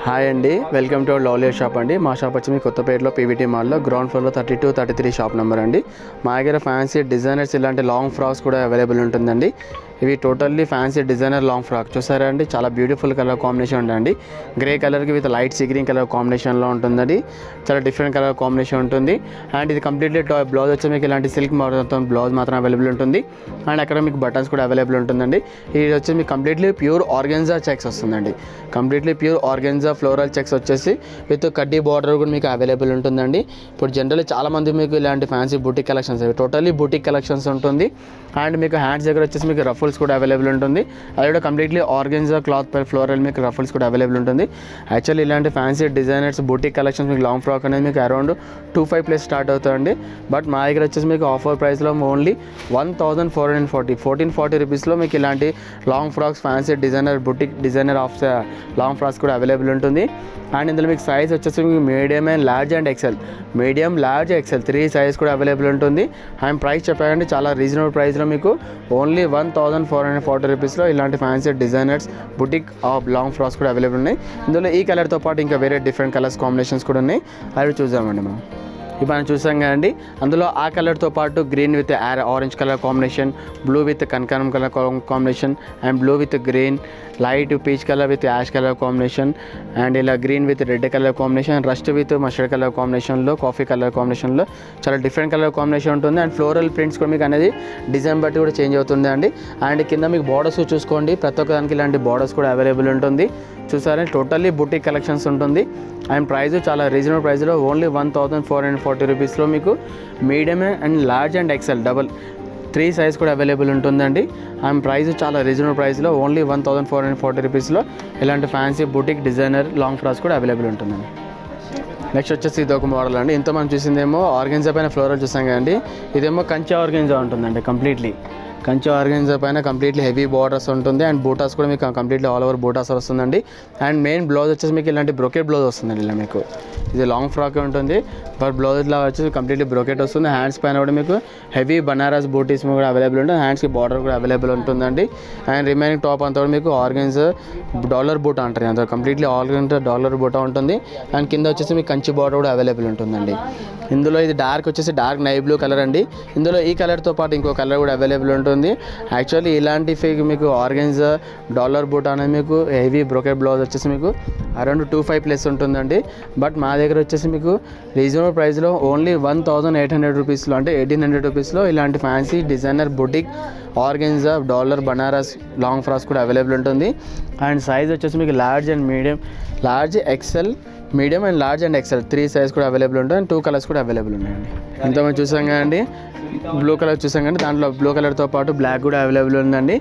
Hi అండి, welcome to lovely shop అండి. మా షాప్ వచ్చి మీ కొత్తపేటలో పీవీటీ మాల్లో గ్రౌండ్ ఫ్లోర్లో 32, 33 షాప్ నెంబర్ అండి. మా దగ్గర ఫ్యాన్సీ డిజైనర్స్ ఇలాంటి లాంగ్ ఫ్రాక్స్ కూడా అవైలబుల్ ఉంటుందండి. ఇవి totally fancy designer long frock చూసారా అండి, చాలా బ్యూటిఫుల్ కలర్ కాంబినేషన్ ఉందండి. గ్రే కలర్కి with light sea green colour కాంబినేషన్లో ఉంటుందండి. చాలా డిఫరెంట్ కలర్ కాంబినేషన్ ఉంటుంది. అండ్ ఇది కంప్లీట్లీ బ్లౌజ్ వచ్చి మీకు ఇలాంటి సిల్క్ మొత్తం బ్లౌజ్ మాత్రం అవైలబుల్ ఉంటుంది. అండ్ అక్కడ మీకు బటన్స్ కూడా అవైలబుల్ ఉంటుందండి. ఇది వచ్చి మీకు కంప్లీట్లీ ప్యూర్ ఆర్గెన్జా చెక్స్ వస్తుందండి. Completely pure organza floral checks వచ్చేసి విత్ కడ్డీ బార్డర్ కూడా మీకు అవైలబుల్ ఉంటుందండి. ఇప్పుడు జనరల్లీ చాలామంది మీకు ఇలాంటి fancy boutique collections totally boutique collections ఉంటుంది. అండ్ మీకు హ్యాండ్స్ దగ్గర వచ్చేసి మీకు రఫుల్స్ కూడా అవైలబుల్ ఉంటుంది. అది కూడా కంప్లీట్లీ ఆర్గెన్జా క్లాత్ పై ఫ్లోరల్ మీకు రఫుల్స్ కూడా అవైలబుల్ ఉంటుంది. యాక్చువల్లీ ఇలాంటి ఫ్యాన్సీ డిజైనర్స్ బుటిక్ కలెక్షన్స్ మీకు లాంగ్ ఫ్రాక్ అనేది మీకు అరౌండ్ 25+ స్టార్ట్ అవుతుందండి. బట్ మా దగ్గర వచ్చేసి మీకు ఆఫర్ ప్రైస్లో ఓన్లీ 1440 రూపీస్లో మీకు ఇలాంటి long frocks fancy designer boutique designer of long frocks కూడా అవైలబుల్ ఉంటుంది. అండ్ ఇందులో మీకు సైజ్ వచ్చేసి మీకు medium and large and XL, medium large XL 3 size కూడా అవైలబుల్ ఉంటుంది. అండ్ ప్రైస్ చెప్పారండి చాలా రీజనబుల్ ప్రైస్లో మీకు ఓన్లీ 1440 రూపీస్లో ఇలాంటి fancy designers boutique of long frocks కూడా అవైలబుల్ ఉన్నాయి. ఇందులో ఈ కలర్తో పాటు ఇంకా వేరే డిఫరెంట్ కలర్స్ కాంబినేషన్స్ కూడా ఉన్నాయి, అవి చూద్దామండి మనం. ఇప్పుడు మనం చూసాం కదండి, అందులో ఆ కలర్తో పాటు green with orange colour combination, blue with కనకారం colour combination, and blue with green, light peach colour with ash colour combination, and ఇలా green with red colour combination, rust with mustard colour కాంబినేషన్లో, కాఫీ కలర్ కాంబినేషన్లో చాలా different colour combination ఉంటుంది. And floral prints కూడా మీకు అనేది design బట్టి కూడా చేంజ్ అవుతుంది అండి. అండ్ కింద మీకు బార్డర్స్ చూసుకోండి, ప్రతి ఒక్క దానికి ఇలాంటి బార్డర్స్ కూడా అవైలబుల్ ఉంటుంది. చూసారంటే టోటల్లీ బుటిక్ కలెక్షన్స్ ఉంటుంది. అండ్ ప్రైస్ చాలా రీజనబుల్ ప్రైస్లో ఓన్లీ 1440 రూపీస్లో మీకు medium and large and XL 3 size కూడా అవైలబుల్ ఉంటుందండి. అండ్ ప్రైస్ చాలా రీజనబుల్ ప్రైస్లో ఓన్లీ 1440 రూపీస్లో ఇలాంటి fancy boutique designer long frocks కూడా అవైలబుల్ ఉంటుందండి. నెక్స్ట్ వచ్చేసి ఇది ఒక మోడల్ అండి. ఇంత మనం చూసిందేమో ఆర్గెన్జా పైన ఫ్లోరల్ చూసాం కదండి, ఇదేమో కంచి ఆర్గెన్జా ఉంటుందండి. కంప్లీట్లీ కంచి ఆర్గెన్జా పైన కంప్లీట్లీ హెవీ బార్డర్స్ ఉంటుంది. అండ్ బూటాస్ కూడా మీకు కంప్లీట్లీ ఆల్ ఓవర్ బూటాస్ వస్తుందండి. అండ్ మెయిన్ బ్లౌజ్ వచ్చేసి మీకు ఇలాంటి బ్రోకెట్ బ్లౌజ్ వస్తుందండి. ఇలా మీకు ఇది లాంగ్ ఫ్రాక్ ఉంటుంది, బట్ బ్లౌజ్ ఇలా వచ్చేసి కంప్లీట్లీ బ్రోకెట్ వస్తుంది. హ్యాండ్స్ పైన కూడా మీకు హెవీ బనారస్ బూటీస్ కూడా అవైలబుల్ ఉంటుంది. హ్యాండ్స్కి బార్డర్ కూడా అవైలబుల్ ఉంటుందండి. అండ్ రిమైనింగ్ టాప్ అంతా కూడా మీకు ఆర్గెన్జా డాలర్ బూటా అంటారు, అంత కంప్లీట్లీ ఆర్గెన్జా డాలర్ బూటా ఉంటుంది. అండ్ కింద వచ్చేసి మీకు కంచి బార్డర్ కూడా అవైలబుల్ ఉంటుందండి. ఇందులో ఇది డార్క్ వచ్చేసి డార్క్ నై బ్లూ కలర్ అండి. ఇందులో ఈ కలర్తో పాటు ఇంకో కలర్ కూడా అవైలబుల్ ఉంటుంది. యాక్చువల్లీ ఇలాంటి మీకు ఆర్గెన్జా డాలర్ బూట్ అనేది మీకు హెవీ బ్రోకెట్ బ్లౌజ్ వచ్చేసి మీకు అరౌండ్ 25+ ఉంటుందండి. బట్ మా దగ్గర వచ్చేసి మీకు రీజనబుల్ ప్రైస్లో ఓన్లీ 1800 రూపీస్లో, అంటే 1800 రూపీస్లో ఇలాంటి fancy designer boutique organza dollar Banaras long frocks కూడా అవైలబుల్ ఉంటుంది. అండ్ సైజ్ వచ్చేసి మీకు large and medium, large XL, medium and large and XL 3 size కూడా అవైలబుల్ ఉంటుంది. అండ్ 2 కలర్స్ కూడా అవైలబుల్ ఉన్నాయండి. ఇంతమంది చూసాం కదండి, బ్లూ కలర్ చూసాం కానీ దాంట్లో బ్లూ కలర్తో పాటు బ్లాక్ కూడా అవైలబుల్ ఉందండి.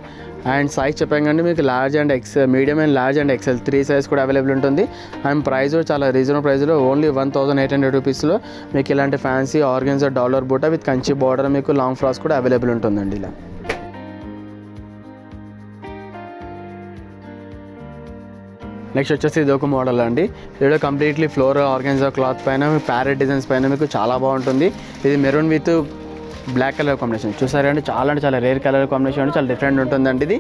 అండ్ సైజ్ చెప్పాం కానీ మీకు large and XL, medium and large and XL 3 size కూడా అవైలబుల్ ఉంటుంది. అండ్ ప్రైస్ చాలా రీజనబుల్ ప్రైస్లో ఓన్లీ 1800 రూపీస్లో మీకు ఇలాంటి fancy organza dollar buta with Kanchi border మీకు లాంగ్ ఫ్రాక్స్ కూడా అవైలబుల్ ఉంటుందండి. ఇలా నెక్స్ట్ వచ్చేసి ఇది ఒక మోడల్ అండి. ఇది కంప్లీట్లీ ఫ్లోర్ ఆర్గెన్జా క్లాత్ పైన ప్యారెట్ డిజైన్స్ పైన మీకు చాలా బాగుంటుంది. ఇది maroon with black colour combination చూసారా అండి, చాలా అంటే చాలా రేర్ కలర్ కాంబినేషన్ అండి, చాలా డిఫరెంట్ ఉంటుందండి ఇది.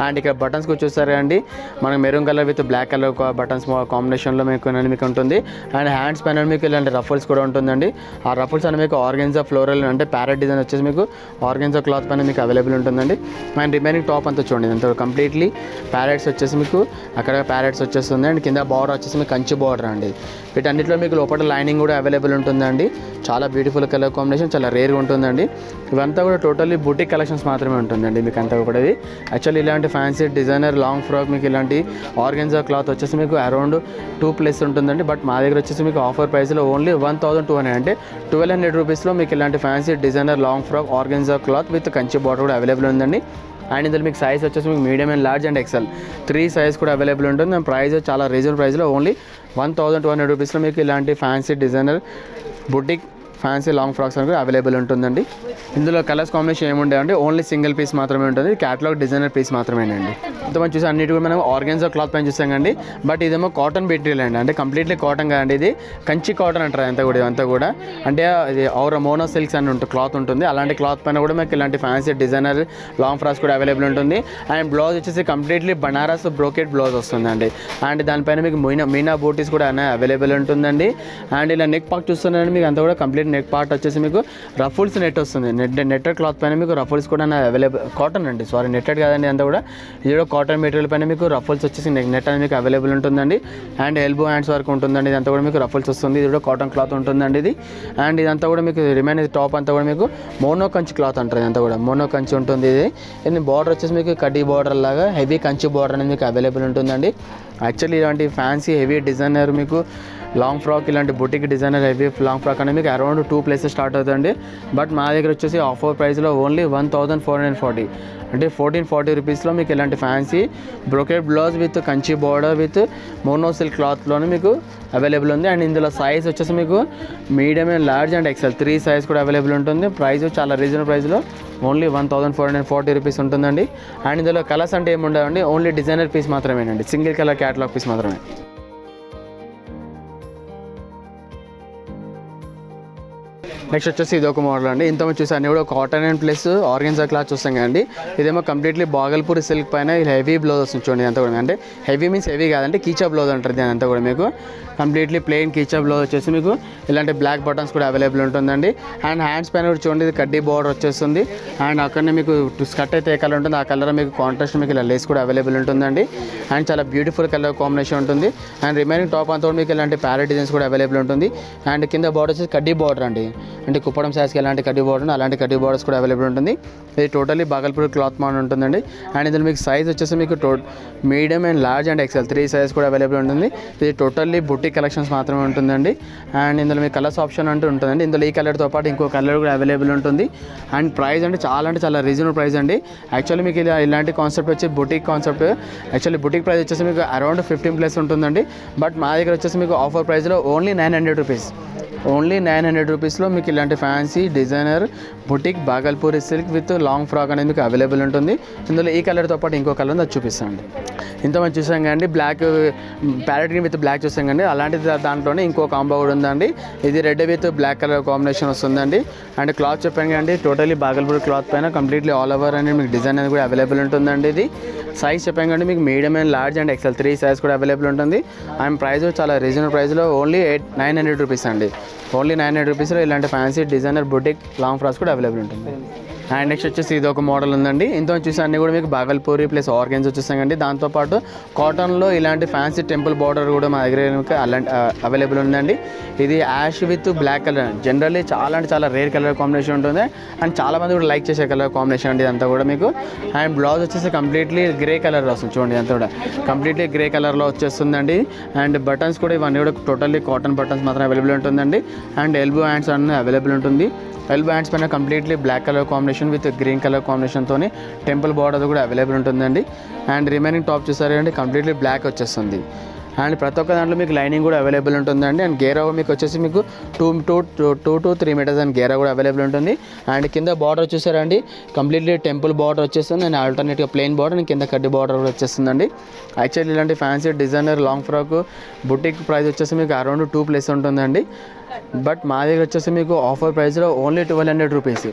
అండ్ ఇక్కడ బటన్స్ కూడా చూసారా అండి, మనకు maroon colour with black colour buttons కాంబినేషన్లో మీకు ఉంటుంది. అండ్ హ్యాండ్స్ పైన మీకు ఇలాంటి రఫుల్స్ కూడా ఉంటుందండి. ఆ రఫుల్స్ అనేది మీకు ఆర్గెన్జా ఫ్లోరల్ అంటే ప్యారెట్ డిజైన్ వచ్చేసి మీకు ఆర్గెన్జా క్లాత్ పైన మీకు అవైలబుల్ ఉంటుందండి. అండ్ రిమైనింగ్ టాప్ అంతా చూడండి, అంత కంప్లీట్లీ ప్యారెట్స్ వచ్చేసి మీకు అక్కడ ప్యారెట్స్ వచ్చేస్తుంది. అండ్ కింద బార్డర్ వచ్చేసి మీకు కంచి బార్డర్ అండి. వీటన్నిటిలో మీకు లోపల లైనింగ్ కూడా అవైలబుల్ ఉంటుందండి. చాలా బ్యూటిఫుల్ కలర్ కాంబినేషన్, చాలా రేర్గా ఉంటుందండి. ఇవంతా కూడా టోటల్లీ బుటిక్ కలెక్షన్స్ మాత్రమే ఉంటుందండి మీకు అంతా కూడా. ఇది యాక్చువల్లీ ఇలాంటి ఫ్యాన్సీ డిజైనర్ లాంగ్ ఫ్రాక్ మీకు ఇలాంటి ఆర్గెన్జా క్లాత్ వచ్చేసి మీకు అరౌండ్ 2+ ఉంటుందండి. బట్ మా దగ్గర వచ్చేసి మీకు ఆఫర్ ప్రైస్లో ఓన్లీ 1200 అంటే 1200 రూపీస్లో మీకు ఇలాంటి fancy designer long frock organza cloth with Kanchi border కూడా అవైలబుల్ ఉందండి. అండ్ ఇందులో మీకు సైజ్ వచ్చేసి మీకు medium and large and XL 3 size కూడా అవైలబుల్ ఉంటుంది. అండ్ ప్రైస్ చాలా రీజనబుల్ ప్రైస్లో ఓన్లీ 1200 రూపీస్లో మీకు ఇలాంటి fancy designer boutique fancy long frocks అనేది అవైలబుల్ ఉంటుందండి. ఇందులో కలర్స్ కాంబినేషన్ ఏముండే అంటే ఓన్లీ సింగిల్ పీస్ మాత్రమే ఉంటుంది, క్యాటలాగ్ డిజైనర్ పీస్ మాత్రమేనండి. ఇంతమంది చూసి అన్నిటి కూడా మనం ఆర్గాన్జా క్లాత్ పైన చూసాం కండి. బట్ ఇదేమో కాటన్ మెటీరియల్ అండి, అంటే కంప్లీట్లీ కాటన్ కాదండి, ఇది కంచి కాటన్ అంటారు అంతా కూడా అంటే ఇది ఔర మోనో సిల్క్స్ అని ఉంటుంది క్లాత్ ఉంటుంది. అలాంటి క్లాత్ పైన కూడా మీకు ఇలాంటి ఫ్యాన్సీ డిజైనర్ లాంగ్ ఫ్రాక్స్ కూడా అవైలబుల్ ఉంటుంది. అండ్ బ్లౌజ్ వచ్చేసి కంప్లీట్లీ బనారస్ బ్రోకెట్ బ్లౌజ్ వస్తుందండి. అండ్ దానిపైన మీకు మీనా బూటీస్ కూడా అవైలబుల్ ఉంటుందండి. అండ్ ఇలా నెక్ పార్ట్ చూస్తున్నారండి, మీకు అంతా కూడా కంప్లీట్ నెక్ పార్ట్ వచ్చేసి మీకు రఫుల్స్ నెట్ వస్తుంది. నెట్టెడ్ క్లాత్ పైన మీకు రఫుల్స్ కూడా అవైలబుల్, కాటన్ అండి సారీ నెట్టెడ్ కాదండి, అంతా కూడా ఇది కూడా కాటన్ మెటీరియల్ పైన మీకు రఫుల్స్ వచ్చేసి నెట్ అనేది మీకు అవైలబుల్ ఉంటుందండి. అండ్ ఎల్బో హ్యాండ్స్ వరకు ఉంటుందండి, ఇదంతా కూడా మీకు రఫుల్స్ వస్తుంది. ఇది కూడా కాటన్ క్లాత్ ఉంటుందండి ఇది. అండ్ ఇదంతా కూడా మీకు రిమైన్ టాప్ అంతా కూడా మీకు మోనో కంచి క్లాత్ అంటారు, ఇదంతా కూడా మోనో కంచి ఉంటుంది. ఇది బార్డర్ వచ్చేసి మీకు కడ్డీ బార్డర్ లాగా హెవీ కంచి బార్డర్ అనేది మీకు అవైలబుల్ ఉంటుందండి. యాక్చువల్లీ ఇలాంటి ఫ్యాన్సీ హెవీ డిజైనర్ మీకు లాంగ్ ఫ్రాక్ ఇలాంటి boutique designer heavy long frock అనేది మీకు అరౌండ్ 2 ప్లేసెస్ స్టార్ట్ అవుతుంది. బట్ మా దగ్గర వచ్చేసి ఆఫర్ ప్రైస్లో ఓన్లీ 1440 అంటే 1440 రూపీస్లో మీకు ఇలాంటి fancy brocade blouse with Kanchi border with mono silk క్లాత్లోనే మీకు అవైలబుల్ ఉంది. అండ్ ఇందులో సైజ్ వచ్చేసి మీకు medium and large and XL 3 size కూడా అవైలబుల్ ఉంటుంది. ప్రైస్ చాలా రీజనబుల్ ప్రైస్లో ఓన్లీ 1440 రూపీస్ ఉంటుందండి. అండ్ ఇందులో కలర్స్ అంటే ఏమి ఉండవండి, ఓన్లీ డిజైనర్ పీస్ మాత్రమేనండి, సింగిల్ కలర్ క్యాటలాగ్ పీస్ మాత్రమే. నెక్స్ట్ వచ్చేసి ఇది ఒక మోడల్ అండి. ఇంతమంది చూసి అన్నీ కూడా cotton and plus organza cloth చూస్తాం కదండి. ఇదేమో కంప్లీట్లీ బాగల్పూరి సిల్క్ పైన ఇలా హెవీ బ్లౌజ్ వస్తుంది చూడండి. అంతా కూడా అంటే హెవీ మీన్స్ హెవీ కాదంటే కీచా బ్లౌజ్ అంటారు దీని అంతా కూడా మీకు కంప్లీట్లీ ప్లెయిన్ కీచా బ్లౌజ్ వచ్చేసి మీకు ఇలాంటి బ్లాక్ బటన్స్ కూడా అవైలబుల్ ఉంటుందండి. అండ్ హ్యాండ్స్ పైన కూడా చూడండి ఇది కడ్డీ బార్డర్ వచ్చేస్తుంది. అండ్ అక్కడనే మీకు స్కర్ట్ అయితే ఏ కలర్ ఉంటుంది ఆ కలర్ మీకు కాంట్రాస్ట్ మీకు ఇలా లేస్ కూడా అవైలబుల్ ఉంటుందండి. అండ్ చాలా బ్యూటిఫుల్ కలర్ కాంబినేషన్ ఉంటుంది. అండ్ రిమైనింగ్ టాప్ అంతా కూడా మీకు ఇలాంటి ప్యారెట్ డిజైన్స్ కూడా అవైలబుల్ ఉంటుంది. అండ్ కింద బార్డర్ వచ్చేసి కడ్డీ బార్డర్ అండి, అంటే కుప్పడం సైజ్కి ఎలాంటి కడ్డీ బార్డర్ అలాంటి కడ్డీ బార్డర్స్ కూడా అవైలబుల్ ఉంటుంది. ఇది టోటలీ బాగల్పూర్ క్లాత్ మోడల్ ఉంటుందండి. అండ్ ఇందులో మీకు సైజ్ వచ్చేసి మీకు medium and large and XL 3 size కూడా అవైలబుల్ ఉంటుంది. ఇది టోటల్లీ బుటిక్ కలెక్షన్స్ మాత్రమే ఉంటుందండి. అండ్ ఇందులో మీకు కలర్స్ ఆప్షన్ అంటూ ఉంటుందండి. ఇందులో ఈ కలర్తో పాటు ఇంకో కలర్ కూడా అవైలబుల్ ఉంటుంది. అండ్ ప్రైస్ అంటే చాలా రీజనబుల్ ప్రైస్ అండి. యాక్చువల్లీ మీకు ఇలాంటి కాన్సెప్ట్ వచ్చి boutique concept, actually boutique price వచ్చేసి మీకు అరౌండ్ 15+ ఉంటుందండి. బట్ మా దగ్గర వచ్చేసి మీకు ఆఫర్ ప్రైస్లో ఓన్లీ 900 రూపీస్, ఓన్లీ 900 రూపీస్లో మీకు ఇలాంటి fancy designer boutique Bhagalpuri silk with long frock అనేది మీకు అవైలబుల్ ఉంటుంది. ఇందులో ఈ కలర్తో పాటు ఇంకో కలర్ ఉంది, అది చూపిస్తాండి. ఇంతమంది చూసాం కండి, black parrot green with black చూసాం కండి, అలాంటి దాంట్లోనే ఇంకో కాంబో కూడా ఉందండి. ఇది red with black colour combination వస్తుందండి. అండ్ క్లాత్ చెప్పాను కండి, టోటలీ బాగల్పూర్ క్లాత్ పైన కంప్లీట్లీ ఆల్ ఓవర్ అనేది మీకు డిజైన్ అనేది కూడా అవైలబుల్ ఉంటుందండి. ఇది సైజ్ చెప్పాం కండి, మీకు medium and large and XL 3 size కూడా అవైలబుల్ ఉంటుంది. అండ్ ప్రైస్ చాలా రీజనబుల్ ప్రైస్లో ఓన్లీ 900 రూపీస్ అండి. ఓన్లీ 900 రూపీస్లో ఇలాంటి fancy designer boutique long frocks కూడా అవైలబుల్ ఉంటుంది. అండ్ నెక్స్ట్ వచ్చేసి ఇది ఒక మోడల్ ఉందండి. ఇంత చూసి అన్నీ కూడా మీకు బాగల్పూరి ప్లస్ ఆర్గెన్స్ వచ్చేసాయండి. దాంతోపాటు కాటన్లో ఇలాంటి ఫ్యాన్సీ టెంపుల్ బార్డర్ కూడా మా దగ్గర అలాంటి అవైలబుల్ ఉందండి. ఇది ash with black colour, generally చాలా రేర్ కలర్ కాంబినేషన్ ఉంటుంది. అండ్ చాలామంది కూడా లైక్ చేసే కలర్ కాంబినేషన్ అండి ఇదంతా కూడా మీకు. అండ్ బ్లౌజ్ వచ్చేసి కంప్లీట్లీ గ్రే కలర్లో వస్తుంది చూడండి, అంతా కూడా కంప్లీట్లీ గ్రే కలర్లో వచ్చేస్తుందండి. అండ్ బటన్స్ కూడా ఇవన్నీ కూడా టోటల్లీ కాటన్ బటన్స్ మాత్రం అవైలబుల్ ఉంటుందండి. అండ్ ఎల్బో హ్యాండ్స్ అన్నీ అవైలబుల్ ఉంటుంది. ఎల్బో హ్యాండ్స్ పైన completely black colour combination with green colour కాంబినేషన్తో టెంపుల్ బార్డర్ కూడా అవైలబుల్ ఉంటుందండి. అండ్ రిమైనింగ్ టాప్ చూసారండి కంప్లీట్లీ బ్లాక్ వచ్చేస్తుంది. అండ్ ప్రతి ఒక్క దాంట్లో మీకు లైనింగ్ కూడా అవైలబుల్ ఉంటుందండి. అండ్ గేరా మీకు వచ్చేసి మీకు 2 to 3 మీటర్స్ అండ్ గేరా కూడా అవైలబుల్ ఉంటుంది. అండ్ కింద బార్డర్ చూసారండి కంప్లీట్లీ టెంపుల్ బార్డర్ వచ్చేస్తుంది. అండ్ ఆల్టర్నేట్గా ప్లెయిన్ బార్డర్ అండ్ కింద కడ్డీ బార్డర్ కూడా వచ్చేస్తుందండి. యాక్చువల్లీ ఇలాంటి fancy designer long frock boutique price వచ్చేసి మీకు అరౌండ్ 2+ ఉంటుందండి. బట్ మా దగ్గర వచ్చేసి మీకు ఆఫర్ ప్రైస్లో ఓన్లీ 1200 రూపీస్,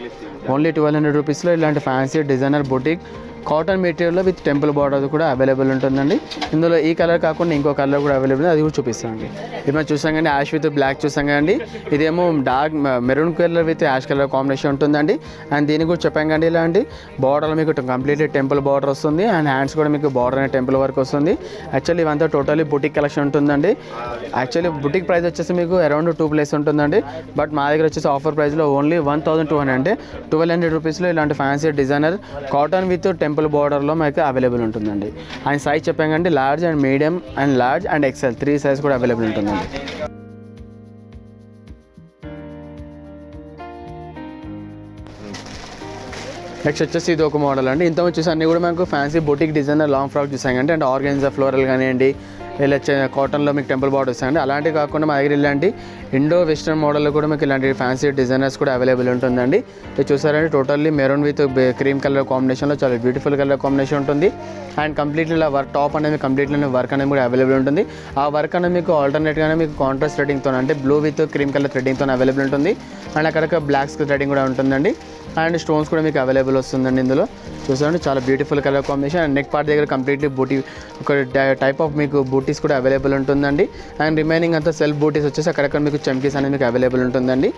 ఓన్లీ 1200 రూపీస్లో ఇలాంటి ఫ్యాన్సీ డిజైనర్ బుటిక్ కాటన్ మెటీరియల్లో విత్ టెంపుల్ బార్డర్ కూడా అవైలబుల్ ఉంటుందండి. ఇందులో ఈ కలర్ కాకుండా ఇంకో కలర్ కూడా అవైలబుల్, అది కూడా చూపిస్తామండి. ఇది మనం చూసాం కానీ యాష్ విత్ బ్లాక్ చూసాం కదండి, ఇదేమో dark maroon colour with ash colour combination ఉంటుందండి. అండ్ దీనికి కూడా చెప్పాం కండి ఇలాంటి బార్డర్లో మీకు కంప్లీట్లీ టెంపుల్ బార్డర్ వస్తుంది. అండ్ హ్యాండ్స్ కూడా మీకు బార్డర్ అనే టెంపుల్ వర్క్ వస్తుంది. యాక్చువల్లీ ఇవంతా టోటలీ బుటిక్ కలెక్షన్ ఉంటుందండి. యాక్చువల్లీ బుటిక్ ప్రైస్ వచ్చేసి మీకు అరౌండ్ 2+ ఉంటుందండి. బట్ మా దగ్గర వచ్చేసి ఆఫర్ ప్రైస్లో ఓన్లీ 1200 అంటే 1200 రూపీస్లో ఇలాంటి fancy designer cotton with temple బార్డర్లో మనకి అవైలబుల్ ఉంటుందండి. అండ్ సైజ్ చెప్పాం కండి large and medium and large and XL 3 size కూడా అవైలబుల్ ఉంటుందండి. నెక్స్ట్ వచ్చేసి ఇది ఒక మోడల్ అండి. ఇంతకుముందు చూసి అన్నీ కూడా మనకు fancy boutique designer long frock చూసాం అంటే ఆర్గెన్జా ఫ్లోరల్ కానివ్వండి, ఇలా కాటన్లో మీకు టెంపుల్ బార్డర్ వస్తాయండి. అలాంటివి కాకుండా మా దగ్గర ఇలాంటి ఇండో వెస్ట్రన్ మోడల్లో కూడా మీకు ఇలాంటి ఫ్యాన్సీ డిజైనర్స్ కూడా అవైలబుల్ ఉంటుందండి. ఇది చూసారండి totally maroon with cream colour కాంబినేషన్లో చాలా బ్యూటిఫుల్ కలర్ కాంబినేషన్ ఉంటుంది. అండ్ కంప్లీట్లీ ఇలా వర్క్ టాప్ అనేది కంప్లీట్లీ వర్క్ అనేది కూడా అవైలబుల్ ఉంటుంది. ఆ వర్క్ అనేది మీకు ఆల్టర్నేట్గానే మీకు కాంట్రాస్ట్ థ్రెడింగ్తో అంటే బ్లూ విత్ క్రీమ్ కలర్ థ్రెడింగ్తో అవైలబుల్ ఉంటుంది. అండ్ అక్కడ బ్లాక్ థ్రెడింగ్ కూడా ఉంటుందండి. అండ్ స్టోన్స్ కూడా మీకు అవైలబుల్ వస్తుందండి. ఇందులో చూసారండి చాలా beautiful colour combination. And neck part దగ్గర కంప్లీట్లీ బూటీ ఒక టైప్ ఆఫ్ మీకు బూటీస్ కూడా అవైలబుల్ ఉంటుందండి. అండ్ రిమైనింగ్ అంతా సెల్ఫ్ బూటీస్ వచ్చేసి అక్కడక్కడ మీకు చమ్కీస్ అనేది మీకు అవైలబుల్ ఉంటుందండి.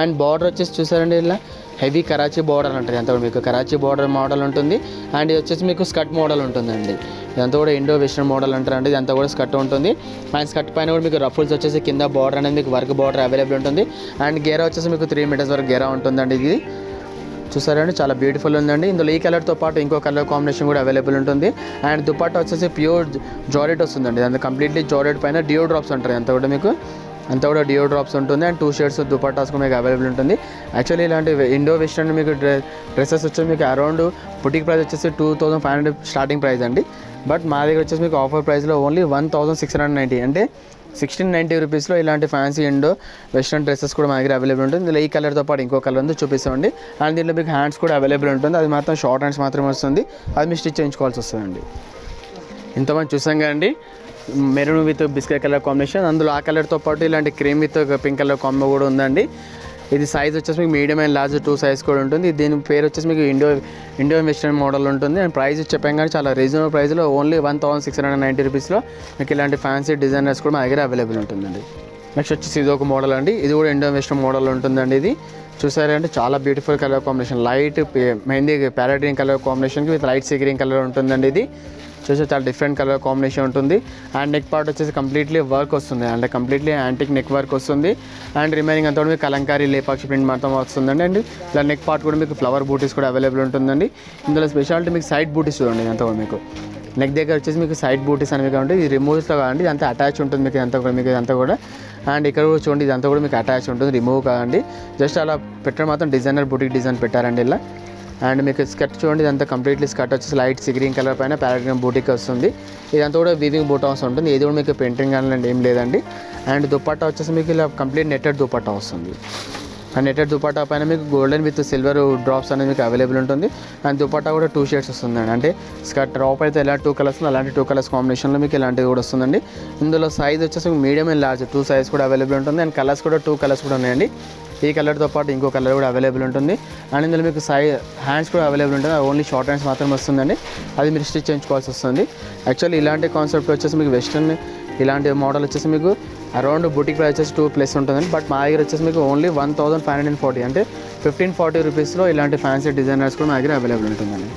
అండ్ బార్డర్ వచ్చేసి చూసారండి ఇలా హెవీ కరాచీ బార్డర్ అంటారు. ఇదంతా కూడా మీకు కరాచీ బార్డర్ మోడల్ ఉంటుంది. అండ్ ఇది వచ్చేసి మీకు స్కర్ట్ మోడల్ ఉంటుందండి. ఇదంతా కూడా ఇండో వెస్ట్రన్ మోడల్ అంటారండి. ఇదంతా కూడా స్కర్ట్ ఉంటుంది. అండ్ స్కర్ట్ పైన కూడా మీకు రఫుల్స్ వచ్చేసి కింద బార్డర్ అనేది మీకు వర్క్ బార్డర్ అవైలబుల్ ఉంటుంది. అండ్ గేరా వచ్చేసి మీకు 3 మీటర్స్ వరకు గేరా ఉంటుందండి. ఇది చూసారండి చాలా బ్యూటిఫుల్ ఉందండి. ఇందులో ఈ కలర్తో పాటు ఇంకో కలర్ కాంబినేషన్ కూడా అవైలబుల్ ఉంటుంది. అండ్ దుపట్టా వచ్చేసి ప్యూర్ జారెట్ వస్తుందండి. దాంట్లో కంప్లీట్లీ జారెట్ పైన డియో డ్రాప్స్ ఉంటాయి. అంతా కూడా మీకు అంతా కూడా డియో డ్రాప్స్ ఉంటుంది. అండ్ 2 షేడ్స్ దుపట్టాస్ మీకు అవైలబుల్ ఉంటుంది. యాక్చువల్లీ ఇలాంటి ఇండో వెస్ట్రన్ మీకు డ్రెస్సెస్ వచ్చేసి మీకు అరౌండ్ బుటిక్ ప్రైస్ వచ్చేసి 2500 స్టార్టింగ్ ప్రైస్ అండి. బట్ మా దగ్గర వచ్చేసి మీకు ఆఫర్ ప్రైస్లో ఓన్లీ 1690 అంటే 1690 రూపీస్లో ఇలాంటి ఫ్యాన్సీ ఇండో వెస్ట్రన్ డ్రెస్సెస్ కూడా మా దగ్గర అవైలబుల్ ఉంటుంది. ఇందులో ఈ కలర్తో పాటు ఇంకో కలర్ ఉంది చూపిస్తామండి. అండ్ దీంట్లో మీకు హ్యాండ్స్ కూడా అవైలబుల్ ఉంటుంది. అది మాత్రం షార్ట్ హ్యాండ్స్ మాత్రమే వస్తుంది. అది మీరు స్టిచ్ చేయించుకోవాల్సి వస్తుందండి. ఇంతమంది చూసాం కదండి maroon with biscuit colour combination. అందులో ఆ కలర్తో పాటు ఇలాంటి cream with pink colour combo కూడా ఉందండి. ఇది సైజ్ వచ్చేసి మీకు మీడియం అండ్ లార్జ్ 2 సైజ్ కూడా ఉంటుంది. దీని పేరు వచ్చేసి మీకు ఇండో వెస్ట్రన్ మోడల్ ఉంటుంది. అండ్ ప్రైస్ చెప్పాం కానీ చాలా రీజనబుల్ ప్రైస్లో ఓన్లీ 1690 రూపీస్లో మీకు ఇలాంటి ఫ్యాన్సీ డిజైనర్స్ కూడా మా దగ్గర అవైలబుల్ ఉంటుందండి. నెక్స్ట్ వచ్చేసి ఇది ఒక మోడల్ అండి. ఇది కూడా ఇండో వెస్ట్రన్ మోడల్ ఉంటుందండి. ఇది చూసారంటే చాలా beautiful colour combination light mehndi parrot green colour కాంబినేషన్కి with light sea green colour ఉంటుందండి. ఇది చూస్తే చాలా డిఫరెంట్ కలర్ కాంబినేషన్ ఉంటుంది. అండ్ నెక్ పార్ట్ వచ్చేసి కంప్లీట్లీ వర్క్ వస్తుంది. అంటే కంప్లీట్లీ యాంటిక్ నెక్ వర్క్ వస్తుంది. అండ్ రిమైనింగ్ అంతా కూడా మీకు కలంకారీ లేపాక్షి ప్రింట్ మొత్తం వస్తుందండి. అండ్ ఇలా నెక్ పార్ట్ కూడా మీకు ఫ్లవర్ బూటీస్ కూడా అవైలబుల్ ఉంటుందండి. ఇందులో స్పెషాలిటీ మీకు సైడ్ బూటీస్ చూడండి. ఇదంతా కూడా మీకు నెక్ దగ్గర వచ్చేసి మీకు సైడ్ బూటీస్ అనేవి కాబట్టి ఇది రిమూవ్స్లో కాదండి. ఇదంతా అటాచ్ ఉంటుంది మీకు ఇదంతా కూడా మీకు ఇదంతా కూడా. అండ్ ఇక్కడ కూడా చూడండి ఇదంతా కూడా మీకు అటాచ్ ఉంటుంది, రిమూవ్ కాదండి. జస్ట్ అలా పెట్టడం మాత్రం డిజైనర్ బూటిక్ డిజైన్ పెట్టారండి ఇలా. అండ్ మీకు స్కర్ట్ చూడండి ఇదంతా కంప్లీట్లీ స్కర్ట్ వచ్చేసి లైట్ సీ గ్రీన్ కలర్ పైన ప్యారెట్ గ్రీన్ బూటిక్ వస్తుంది. ఇదంతా కూడా వీవింగ్ బూటాస్ ఉంటుంది. ఇది కూడా మీకు పెయింటింగ్ కానీ ఏం లేదండి. అండ్ దుపట్టా వచ్చేసి మీకు ఇలా కంప్లీట్ నెట్టెడ్ దుపట్టా వస్తుంది. అండ్ నెట్టెడ్ దుపట్టా పైన మీకు గోల్డెన్ విత్ సిల్వర్ డ్రాప్స్ అనేది మీకు అవైలబుల్ ఉంటుంది. అండ్ దుపట్టా కూడా 2 షేడ్స్ వస్తుందండి. అంటే స్కర్ట్ టాప్ అయితే ఎలా 2 కలర్స్ అలాంటి 2 కలర్స్ కాంబినేషన్లో మీకు ఇలాంటిది కూడా వస్తుందండి. ఇందులో సైజ్ వచ్చేసి మీడియం అండ్ లార్జ్ 2 సైజ్ కూడా అవైలబుల్ ఉంటుంది. అండ్ కలర్స్ కూడా 2 కలర్స్ కూడా ఉన్నాయండి. ఈ కలర్తో పాటు ఇంకో కలర్ కూడా అవైలబుల్ ఉంటుంది. అండ్ ఇందులో మీకు హ్యాండ్స్ కూడా అవైలబుల్ ఉంటుంది. ఓన్లీ షార్ట్ హ్యాండ్స్ మాత్రమే వస్తుందండి. అది మీరు స్టిచ్ చేయించుకోవాల్సి వస్తుంది. యాక్చువల్లీ ఇలాంటి కాన్సెప్ట్ వచ్చేసి మీకు వెస్ట్రన్ ఇలాంటి మోడల్ వచ్చేసి మీకు అరౌండ్ బుటిక్ ప్రైస్ వచ్చేసి 2+ ఉంటుందండి. బట్ మా దగ్గర వచ్చేసి మీకు ఓన్లీ 1540 అంటే 1540 రూపీస్లో ఇలాంటి ఫ్యాన్సీ డిజైనర్స్ కూడా మా దగ్గర అవైలబుల్ ఉంటుందండి.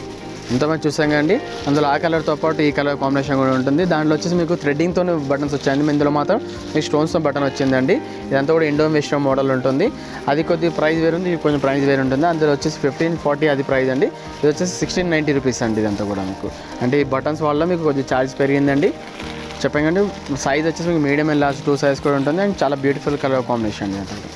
ఇంతమంది చూసాం కదండి. అందులో ఆ కలర్తో పాటు ఈ కలర్ కాంబినేషన్ కూడా ఉంటుంది. దాంట్లో వచ్చేసి మీకు థ్రెడ్డింగ్తో బటన్స్ వచ్చాయండి. ఇందులో మాత్రం మీకు స్టోన్స్తో బటన్ వచ్చిందండి. ఇదంతా కూడా ఇండో వెస్ట్రన్ మోడల్ ఉంటుంది. అది కొద్ది ప్రైస్ వేరు ఉంది, ఇది కొంచెం ప్రైస్ వేరు ఉంటుంది. అందులో వచ్చేసి 1540 అది ప్రైస్ అండి. ఇది వచ్చేసి 1690 రూపీస్ అండి. ఇదంతా కూడా మీకు అంటే ఈ బటన్స్ వల్ల మీకు కొద్దిగా ఛార్జ్ పెరిగిందండి. చెప్పండి సైజ్ వచ్చేసి మీకు మీడియం అండ్ లార్జ్ 2 సైజ్ కూడా ఉంటుంది. అండ్ చాలా బ్యూటిఫుల్ కలర్ కాంబినేషన్ అండి.